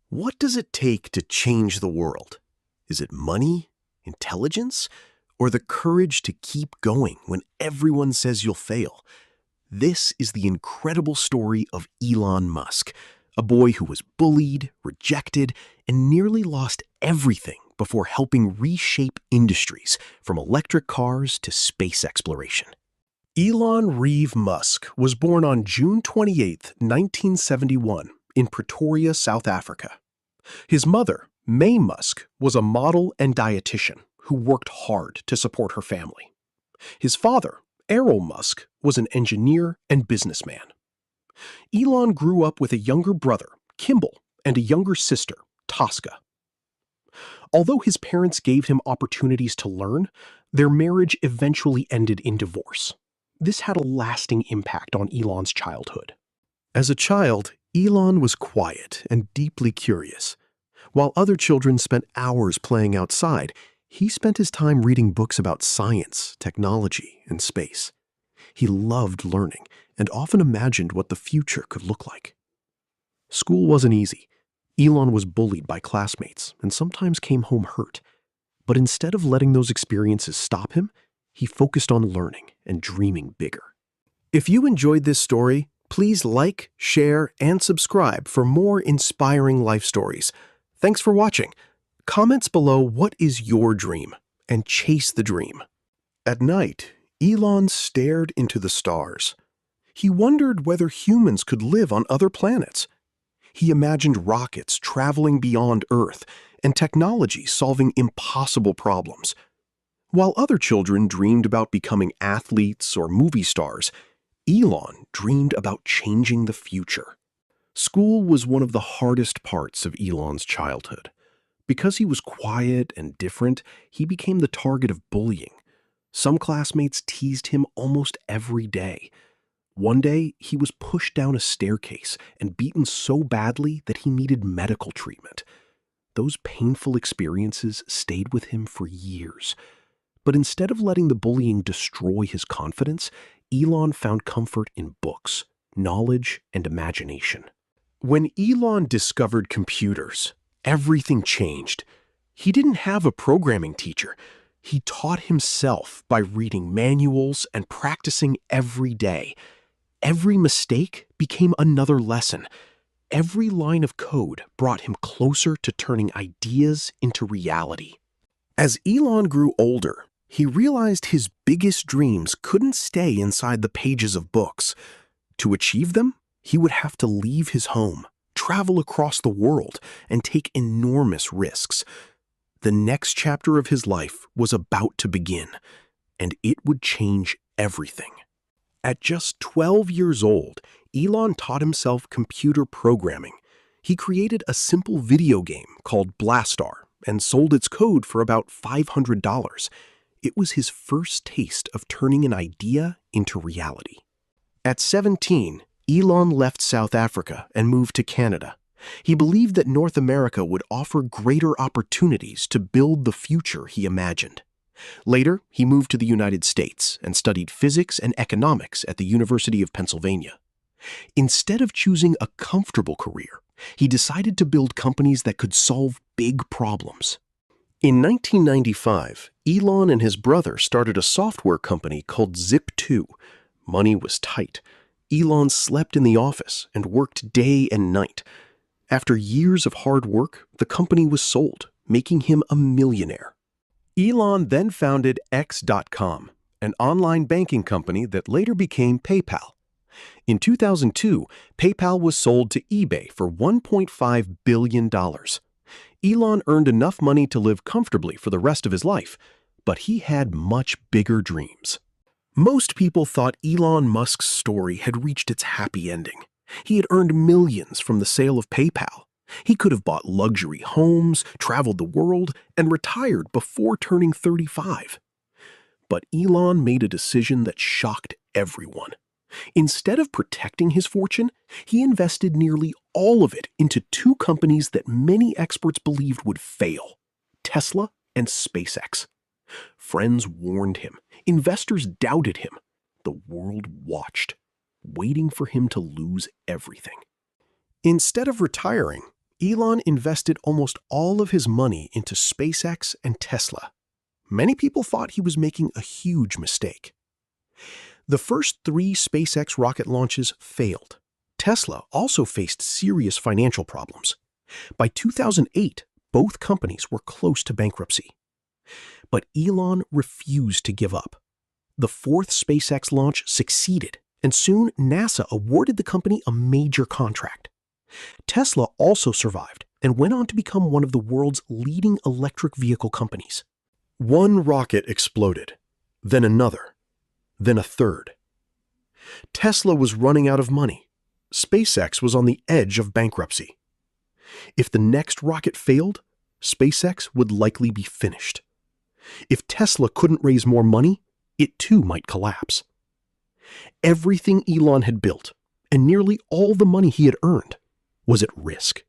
What does it take to change the world? Is it money, intelligence, or the courage to keep going when everyone says you'll fail? This is the incredible story of Elon Musk, a boy who was bullied, rejected, and nearly lost everything before helping reshape industries from electric cars to space exploration. Elon Reeve Musk was born on June 28, 1971, in Pretoria, South Africa. His mother, May Musk, was a model and dietitian who worked hard to support her family. His father, Errol Musk, was an engineer and businessman. Elon grew up with a younger brother, Kimball, and a younger sister, Tosca. Although his parents gave him opportunities to learn, their marriage eventually ended in divorce. This had a lasting impact on Elon's childhood. As a child, Elon was quiet and deeply curious. While other children spent hours playing outside, he spent his time reading books about science, technology, and space. He loved learning and often imagined what the future could look like. School wasn't easy. Elon was bullied by classmates and sometimes came home hurt. But instead of letting those experiences stop him, he focused on learning and dreaming bigger. If you enjoyed this story, please like, share, and subscribe for more inspiring life stories. Thanks for watching. Comments below what is your dream and chase the dream. At night, Elon stared into the stars. He wondered whether humans could live on other planets. He imagined rockets traveling beyond Earth and technology solving impossible problems. While other children dreamed about becoming athletes or movie stars, Elon dreamed about changing the future. School was one of the hardest parts of Elon's childhood. Because he was quiet and different, he became the target of bullying. Some classmates teased him almost every day. One day, he was pushed down a staircase and beaten so badly that he needed medical treatment. Those painful experiences stayed with him for years. But instead of letting the bullying destroy his confidence, Elon found comfort in books, knowledge, and imagination. When Elon discovered computers, everything changed. He didn't have a programming teacher. He taught himself by reading manuals and practicing every day. Every mistake became another lesson. Every line of code brought him closer to turning ideas into reality. As Elon grew older, he realized his biggest dreams couldn't stay inside the pages of books. To achieve them, he would have to leave his home, travel across the world, and take enormous risks. The next chapter of his life was about to begin, and it would change everything. At just 12 years old, Elon taught himself computer programming. He created a simple video game called Blastar and sold its code for about $500. It was his first taste of turning an idea into reality. At 17, Elon left South Africa and moved to Canada. He believed that North America would offer greater opportunities to build the future he imagined. Later, he moved to the United States and studied physics and economics at the University of Pennsylvania. Instead of choosing a comfortable career, he decided to build companies that could solve big problems. In 1995, Elon and his brother started a software company called Zip2. Money was tight. Elon slept in the office and worked day and night. After years of hard work, the company was sold, making him a millionaire. Elon then founded X.com, an online banking company that later became PayPal. In 2002, PayPal was sold to eBay for $1.5 billion. Elon earned enough money to live comfortably for the rest of his life, but he had much bigger dreams. Most people thought Elon Musk's story had reached its happy ending. He had earned millions from the sale of PayPal. He could have bought luxury homes, traveled the world, and retired before turning 35. But Elon made a decision that shocked everyone. Instead of protecting his fortune, he invested nearly all of it into two companies that many experts believed would fail: Tesla and SpaceX. Friends warned him. Investors doubted him. The world watched, waiting for him to lose everything. Instead of retiring, Elon invested almost all of his money into SpaceX and Tesla. Many people thought he was making a huge mistake. The first 3 SpaceX rocket launches failed. Tesla also faced serious financial problems. By 2008, both companies were close to bankruptcy. But Elon refused to give up. The 4th SpaceX launch succeeded, and soon NASA awarded the company a major contract. Tesla also survived and went on to become one of the world's leading electric vehicle companies. One rocket exploded, then another, then a third. Tesla was running out of money. SpaceX was on the edge of bankruptcy. If the next rocket failed, SpaceX would likely be finished. If Tesla couldn't raise more money, it too might collapse. Everything Elon had built, and nearly all the money he had earned, was at risk.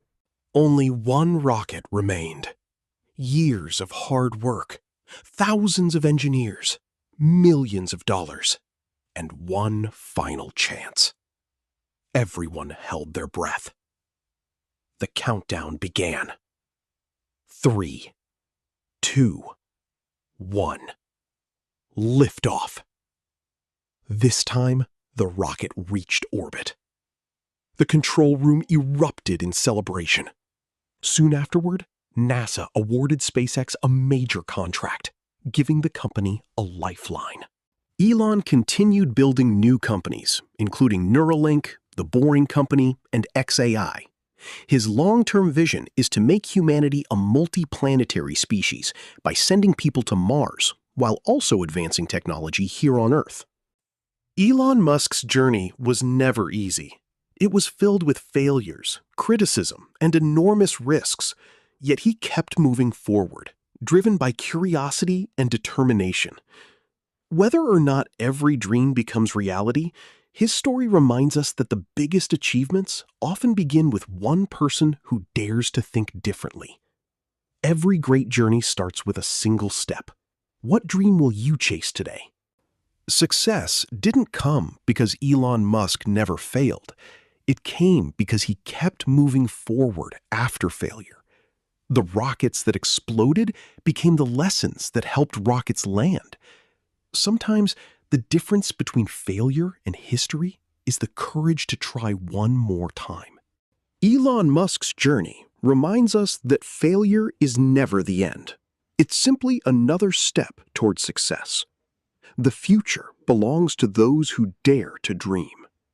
Only one rocket remained. Years of hard work, thousands of engineers, millions of dollars, and one final chance. Everyone held their breath. The countdown began. 3, 2, 1. Liftoff. This time, the rocket reached orbit. The control room erupted in celebration. Soon afterward, NASA awarded SpaceX a major contract, giving the company a lifeline. Elon continued building new companies, including Neuralink, The Boring Company, and XAI. His long-term vision is to make humanity a multi-planetary species by sending people to Mars, while also advancing technology here on Earth. Elon Musk's journey was never easy. It was filled with failures, criticism, and enormous risks, yet he kept moving forward, driven by curiosity and determination. Whether or not every dream becomes reality, his story reminds us that the biggest achievements often begin with one person who dares to think differently. Every great journey starts with a single step. What dream will you chase today? Success didn't come because Elon Musk never failed. It came because he kept moving forward after failure. The rockets that exploded became the lessons that helped rockets land. Sometimes the difference between failure and history is the courage to try one more time. Elon Musk's journey reminds us that failure is never the end. It's simply another step toward success. The future belongs to those who dare to dream.